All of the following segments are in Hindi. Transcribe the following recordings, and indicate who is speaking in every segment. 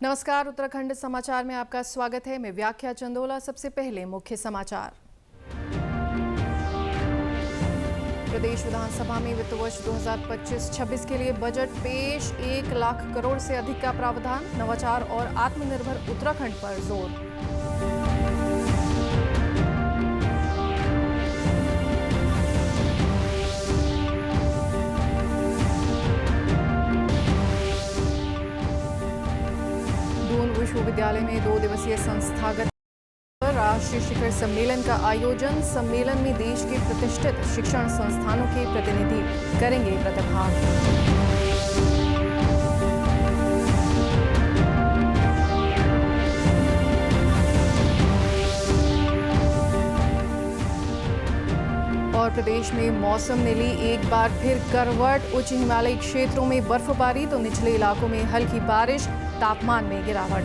Speaker 1: नमस्कार, उत्तराखंड समाचार में आपका स्वागत है। मैं व्याख्या चंदोला। सबसे पहले मुख्य समाचार। प्रदेश विधानसभा में वित्त वर्ष 2025-26 के लिए बजट पेश। 1 लाख करोड़ से अधिक का प्रावधान। नवाचार और आत्मनिर्भर उत्तराखंड पर जोर। विश्वविद्यालय में 2 दिवसीय संस्थागत राष्ट्रीय शिखर सम्मेलन का आयोजन। सम्मेलन में देश के प्रतिष्ठित शिक्षण संस्थानों के प्रतिनिधि करेंगे प्रतिभाग। और प्रदेश में मौसम ने ली एक बार फिर करवट। उच्च हिमालयी क्षेत्रों में बर्फबारी तो निचले इलाकों में हल्की बारिश। तापमान में गिरावट।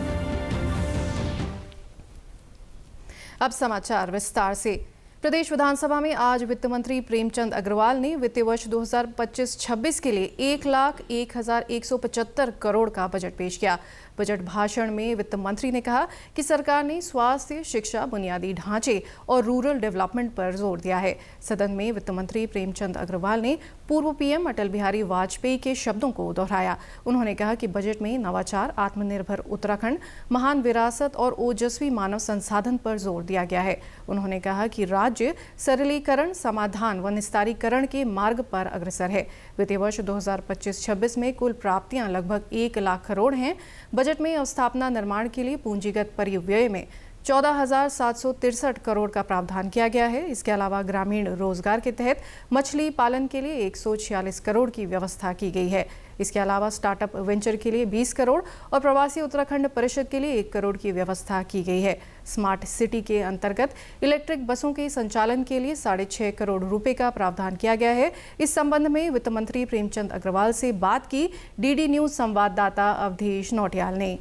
Speaker 1: अब समाचार विस्तार से। प्रदेश विधानसभा में आज वित्त मंत्री प्रेमचंद अग्रवाल ने वित्तीय वर्ष 2025-26 के लिए 1,01,175 करोड़ का बजट पेश किया। बजट भाषण में वित्त मंत्री ने कहा कि सरकार ने स्वास्थ्य, शिक्षा, बुनियादी ढांचे और रूरल डेवलपमेंट पर जोर दिया है। सदन में वित्त मंत्री प्रेमचंद अग्रवाल ने पूर्व पीएम अटल बिहारी वाजपेयी के शब्दों को दोहराया। उन्होंने कहा कि बजट में नवाचार, आत्मनिर्भर उत्तराखंड, महान विरासत और ओजस्वी मानव संसाधन पर जोर दिया गया है। उन्होंने कहा कि राज्य सरलीकरण, समाधान व निस्तारीकरण के मार्ग पर अग्रसर है। वित्तीय वर्ष 2025-26 में कुल प्राप्तियां लगभग 1 लाख करोड़ हैं। बजट में अवस्थापना निर्माण के लिए पूंजीगत परिव्यय में 14,763 करोड़ का प्रावधान किया गया है। इसके अलावा ग्रामीण रोजगार के तहत मछली पालन के लिए 146 करोड़ की व्यवस्था की गई है। इसके अलावा स्टार्टअप वेंचर के लिए 20 करोड़ और प्रवासी उत्तराखंड परिषद के लिए 1 करोड़ की व्यवस्था की गई है। स्मार्ट सिटी के अंतर्गत इलेक्ट्रिक बसों के संचालन के लिए 6.5 करोड़ रुपए का प्रावधान किया गया है। इस संबंध में वित्त मंत्री प्रेमचंद अग्रवाल से बात की डीडी न्यूज संवाददाता अवधेश नौटियाल ने।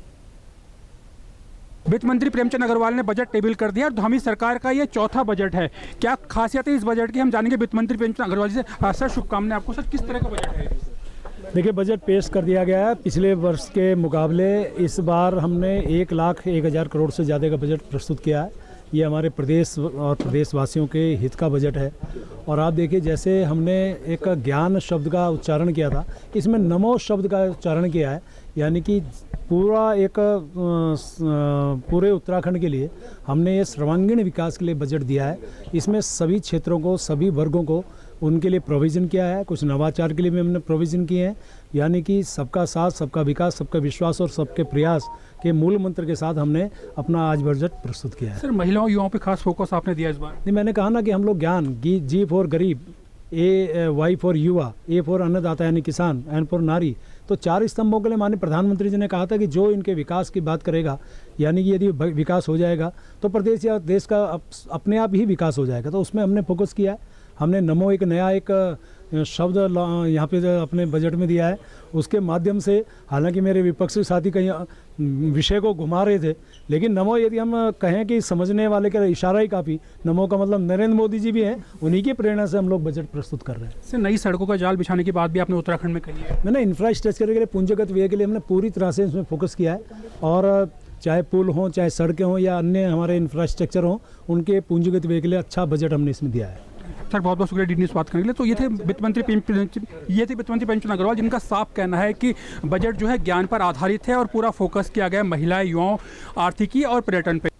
Speaker 2: वित्त मंत्री प्रेमचंद अग्रवाल ने बजट टेबल कर दिया। धामी सरकार का ये चौथा बजट है। क्या खासियत है इस बजट की, हम जानेंगे वित्त मंत्री प्रेमचंद अग्रवाल जी से। सर, शुभकामनाएं आपको। सर, किस तरह का बजट है?
Speaker 3: देखिए, बजट पेश कर दिया गया है। पिछले वर्ष के मुकाबले इस बार हमने 1,01,000 करोड़ से ज़्यादा का बजट प्रस्तुत किया है। ये हमारे प्रदेश और प्रदेशवासियों के हित का बजट है। और आप देखिए, जैसे हमने एक ज्ञान शब्द का उच्चारण किया था, इसमें नमो शब्द का उच्चारण किया है। यानी कि पूरे उत्तराखंड के लिए हमने ये सर्वांगीण विकास के लिए बजट दिया है। इसमें सभी क्षेत्रों को, सभी वर्गों को उनके लिए प्रोविज़न किया है। कुछ नवाचार के लिए भी हमने प्रोविज़न किए हैं। यानी कि सबका साथ, सबका विकास, सबका विश्वास और सबके प्रयास के मूल मंत्र के साथ हमने अपना आज बजट प्रस्तुत किया है।
Speaker 2: सर, महिलाओं युवाओं पे खास फोकस आपने दिया इस बार।
Speaker 3: नहीं, मैंने कहा ना कि हम लोग ज्ञान, जी फॉर गरीब, वाई फॉर युवा, ए फॉर अन्नदाता यानी किसान, एन फॉर नारी। तो 4 स्तंभों के लिए माननीय प्रधानमंत्री जी ने कहा था कि जो इनके विकास की बात करेगा, यानी कि यदि विकास हो जाएगा तो प्रदेश या देश का अपने आप ही विकास हो जाएगा। तो उसमें हमने फोकस किया है। हमने नमो एक नया एक शब्द यहाँ पे अपने बजट में दिया है। उसके माध्यम से, हालांकि मेरे विपक्षी साथी कहीं विषय को घुमा रहे थे, लेकिन नमो यदि हम कहें कि समझने वाले का इशारा ही काफ़ी। नमो का मतलब नरेंद्र मोदी जी भी हैं, उन्हीं की प्रेरणा से हम लोग बजट प्रस्तुत कर रहे हैं।
Speaker 2: सर, नई सड़कों का जाल बिछाने की बात भी आपने उत्तराखंड में कही है।
Speaker 3: मैंने इंफ्रास्ट्रक्चर के लिए, पूंजीगत व्यय के लिए हमने पूरी तरह से इसमें फोकस किया है। और चाहे पुल हों, चाहे सड़कें हों या अन्य हमारे इंफ्रास्ट्रक्चर हों, उनके पूंजीगत व्यय के लिए अच्छा बजट हमने इसमें दिया है।
Speaker 2: सर, बहुत बहुत शुक्रिया डी न्यूज़ बात करने के लिए। तो ये थे वित्त मंत्री प्रेमचंद अग्रवाल, जिनका साफ कहना है कि बजट जो है ज्ञान पर आधारित है और पूरा फोकस किया गया महिलाएं, युवाओं, आर्थिकी और पर्यटन पे।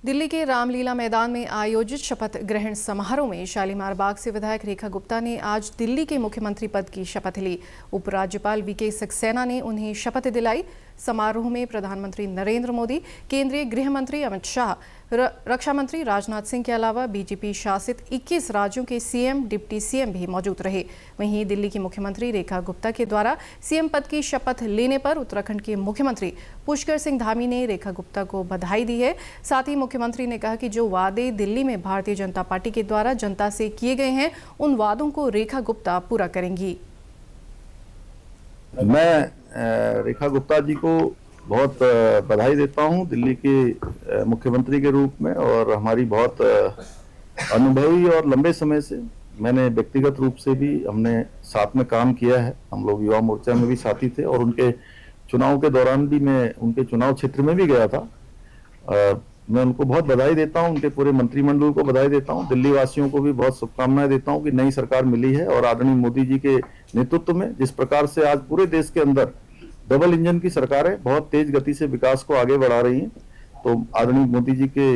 Speaker 1: दिल्ली के रामलीला मैदान में आयोजित शपथ ग्रहण समारोह में शालीमार बाग से विधायक रेखा गुप्ता ने आज दिल्ली के मुख्यमंत्री पद की शपथ ली। उपराज्यपाल वीके सक्सेना ने उन्हें शपथ दिलाई। समारोह में प्रधानमंत्री नरेंद्र मोदी, केंद्रीय गृह मंत्री अमित शाह, रक्षा मंत्री राजनाथ सिंह के अलावा बीजेपी शासित 21 राज्यों के सीएम, डिप्टी सीएम भी मौजूद रहे। वहीं दिल्ली की मुख्यमंत्री रेखा गुप्ता के द्वारा सीएम पद की शपथ लेने पर उत्तराखंड के मुख्यमंत्री पुष्कर सिंह धामी ने रेखा गुप्ता को बधाई दी है। साथ ही मुख्यमंत्री ने कहा कि जो वादे दिल्ली में भारतीय जनता पार्टी के द्वारा जनता से किए गए हैं, उन वादों को रेखा गुप्ता पूरा करेंगी।
Speaker 4: मैं रेखा गुप्ता जी को बहुत बधाई देता हूं दिल्ली के मुख्यमंत्री के रूप में। और हमारी बहुत अनुभवी और लंबे समय से, मैंने व्यक्तिगत रूप से भी हमने साथ में काम किया है। हम लोग युवा मोर्चा में भी साथी थे और उनके चुनाव के दौरान भी मैं उनके चुनाव क्षेत्र में भी गया था। मैं उनको बहुत बधाई देता हूं, उनके पूरे मंत्रिमंडल को बधाई देता हूं, दिल्ली वासियों को भी बहुत शुभकामनाएं देता हूं कि नई सरकार मिली है और आदरणीय मोदी जी के नेतृत्व में जिस प्रकार से आज पूरे देश के अंदर डबल इंजन की सरकारें बहुत तेज गति से विकास को आगे बढ़ा रही हैं, तो आदरणीय मोदी जी के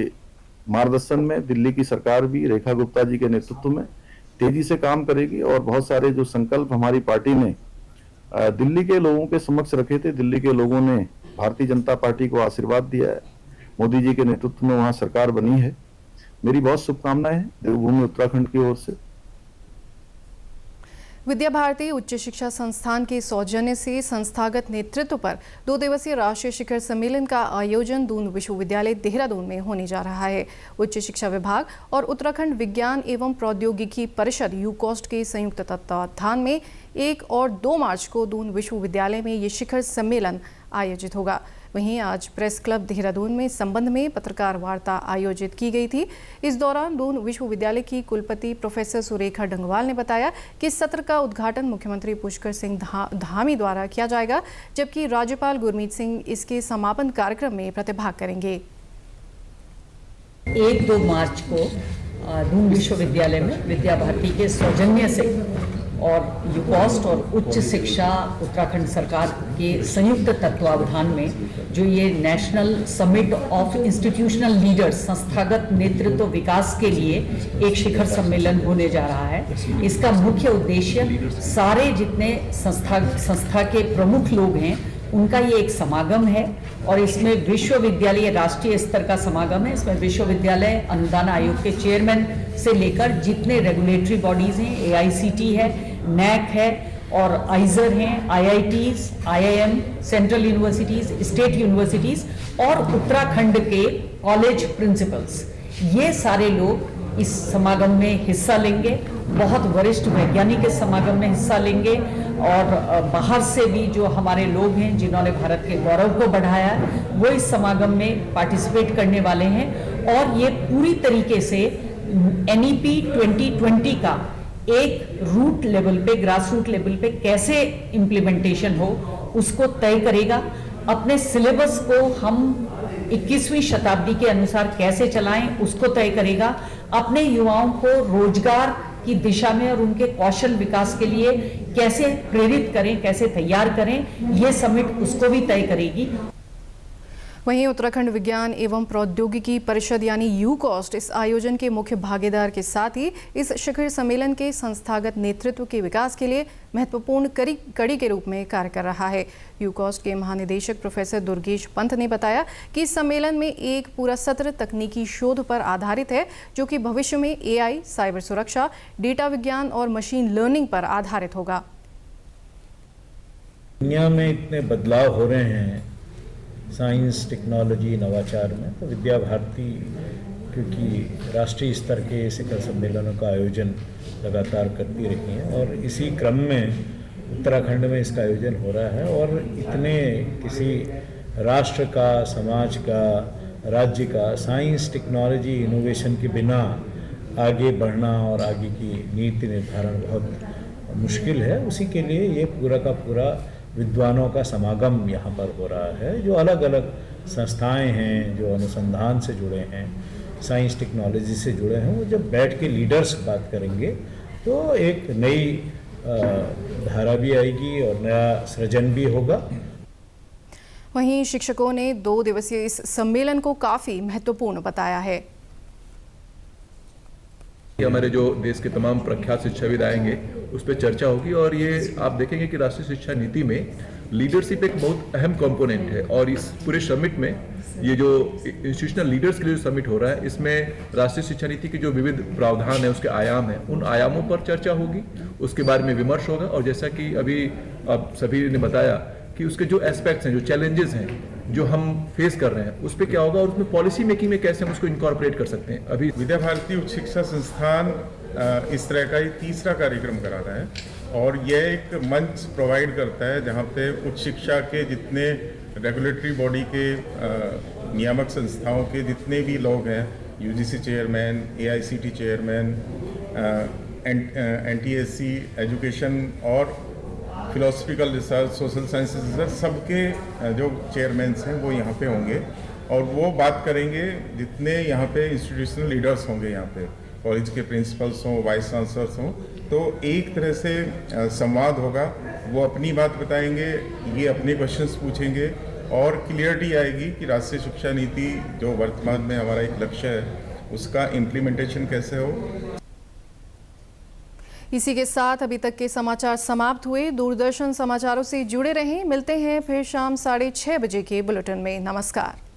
Speaker 4: मार्गदर्शन में दिल्ली की सरकार भी रेखा गुप्ता जी के नेतृत्व में तेजी से काम करेगी और बहुत सारे जो संकल्प हमारी पार्टी ने दिल्ली के लोगों के समक्ष रखे थे, दिल्ली के लोगों ने भारतीय जनता पार्टी को आशीर्वाद दिया है, मोदी जी के नेतृत्व में वहां सरकार बनी है। मेरी बहुत शुभकामनाएं हैं देवभूमि उत्तराखंड की ओर से।
Speaker 1: विद्या भारती उच्च शिक्षा संस्थान के सौजन्य से संस्थागत नेतृत्व पर 2 दिवसीय राष्ट्रीय शिखर सम्मेलन का आयोजन दून विश्वविद्यालय देहरादून में होने जा रहा है। उच्च शिक्षा विभाग और उत्तराखंड विज्ञान एवं प्रौद्योगिकी परिषद यूकॉस्ट के संयुक्त तत्वावधान में 1 और 2 मार्च को दून विश्वविद्यालय में ये शिखर सम्मेलन आयोजित होगा। वहीं आज प्रेस क्लब देहरादून में इस संबंध में पत्रकार वार्ता आयोजित की गई थी। इस दौरान दून विश्वविद्यालय की कुलपति प्रोफेसर सुरेखा डंगवाल ने बताया कि इस सत्र का उद्घाटन मुख्यमंत्री पुष्कर सिंह धामी द्वारा किया जाएगा, जबकि राज्यपाल गुरमीत सिंह इसके समापन कार्यक्रम में प्रतिभाग करेंगे।
Speaker 5: 1-2 मार्च को दून विश्वविद्यालय में विद्या भारती के सौजन्य से और यूकॉस्ट और उच्च शिक्षा उत्तराखंड सरकार के संयुक्त तत्वावधान में जो ये national summit of institutional leaders संस्थागत नेतृत्व विकास के लिए एक शिखर सम्मेलन होने जा रहा है। इसका मुख्य उद्देश्य सारे जितने संस्था के प्रमुख लोग हैं उनका ये एक समागम है और इसमें विश्वविद्यालय राष्ट्रीय स्तर का समागम है। इसमें विश्वविद्यालय अनुदान आयोग के चेयरमैन से लेकर जितने रेगुलेटरी बॉडीज हैं, AICT है, NAC है और आइजर हैं, IITs, IIM, central universities, state universities और उत्तराखंड के कॉलेज प्रिंसिपल्स, ये सारे लोग इस समागम में हिस्सा लेंगे। बहुत वरिष्ठ वैज्ञानिक इस समागम में हिस्सा लेंगे और बाहर से भी जो हमारे लोग हैं जिन्होंने भारत के गौरव को बढ़ाया वो इस समागम में पार्टिसिपेट करने वाले हैं और ये पूरी तरीके से NEP 2020 का एक रूट लेवल पे, ग्रास रूट लेवल पे कैसे इम्प्लीमेंटेशन हो उसको तय करेगा। अपने सिलेबस को हम 21वीं शताब्दी के अनुसार कैसे चलाएं उसको तय करेगा। अपने युवाओं को रोजगार की दिशा में और उनके कौशल विकास के लिए कैसे प्रेरित करें, कैसे तैयार करें, ये समिट उसको भी तय करेगी।
Speaker 1: वहीं उत्तराखंड विज्ञान एवं प्रौद्योगिकी परिषद यानी यूकॉस्ट इस आयोजन के मुख्य भागीदार के साथ ही इस शिखर सम्मेलन के संस्थागत नेतृत्व के विकास के लिए महत्वपूर्ण कड़ी के रूप में कार्य कर रहा है। यूकॉस्ट के महानिदेशक प्रोफेसर दुर्गेश पंत ने बताया कि इस सम्मेलन में एक पूरा सत्र तकनीकी शोध पर आधारित है, जो कि भविष्य में AI, साइबर सुरक्षा, डेटा विज्ञान और मशीन लर्निंग पर आधारित होगा।
Speaker 6: दुनिया में इतने बदलाव हो रहे हैं साइंस, टेक्नोलॉजी, नवाचार में, तो विद्या भारती क्योंकि राष्ट्रीय स्तर के शिखर सम्मेलनों का आयोजन लगातार करती रही है और इसी क्रम में उत्तराखंड में इसका आयोजन हो रहा है और इतने किसी राष्ट्र का, समाज का, राज्य का साइंस, टेक्नोलॉजी, इनोवेशन के बिना आगे बढ़ना और आगे की नीति निर्धारण बहुत मुश्किल है। उसी के लिए ये पूरा का पूरा विद्वानों का समागम यहाँ पर हो रहा है, जो अलग अलग संस्थाएं हैं, जो अनुसंधान से जुड़े हैं, साइंस टेक्नोलॉजी से जुड़े हैं, वो जब बैठ के लीडर्स बात करेंगे तो एक नई धारा भी आएगी और नया सृजन भी होगा।
Speaker 1: वहीं शिक्षकों ने 2 दिवसीय इस सम्मेलन को काफी महत्वपूर्ण बताया है।
Speaker 7: हमारे जो देश के तमाम प्रख्यात शिक्षाविद आएंगे उस पर चर्चा होगी और ये आप देखेंगे कि राष्ट्रीय शिक्षा नीति में लीडरशिप एक बहुत अहम कंपोनेंट है और इस पूरे समिट में ये जो इंस्टीट्यूशनल लीडर्स के लिए जो समिट हो रहा है इसमें राष्ट्रीय शिक्षा नीति के जो विविध प्रावधान है, उसके आयाम हैं, उन आयामों पर चर्चा होगी, उसके बारे में विमर्श होगा और जैसा कि अभी आप सभी ने बताया कि उसके जो एस्पेक्ट्स हैं, जो चैलेंजेस हैं जो हम फेस कर रहे हैं, उस पर क्या होगा और उसमें पॉलिसी मेकिंग में कैसे हम उसको इनकॉर्पोरेट कर सकते हैं। अभी
Speaker 8: विद्या भारती उच्च शिक्षा संस्थान इस तरह का ये तीसरा कार्यक्रम करा रहा है और यह एक मंच प्रोवाइड करता है जहाँ पे उच्च शिक्षा के जितने रेगुलेटरी बॉडी के नियामक संस्थाओं के जितने भी लोग हैं, UGC chairman, AICT chairman, NTSC education और philosophical research, social sciences research, सबके जो चेयरमैन हैं वो यहाँ पे होंगे और वो बात करेंगे। जितने यहाँ पे इंस्टीट्यूशनल लीडर्स होंगे, यहाँ पे कॉलेज के प्रिंसिपल्स हों, वाइस चांसलर्स हों, तो एक तरह से संवाद होगा। वो अपनी बात बताएंगे, ये अपने क्वेश्चंस पूछेंगे और क्लियरिटी आएगी कि राष्ट्रीय शिक्षा नीति जो वर्तमान में हमारा एक लक्ष्य है उसका इम्प्लीमेंटेशन कैसे हो।
Speaker 1: इसी के साथ अभी तक के समाचार समाप्त हुए। दूरदर्शन समाचारों से जुड़े रहें। मिलते हैं फिर शाम 6:30 बजे के बुलेटिन में। नमस्कार।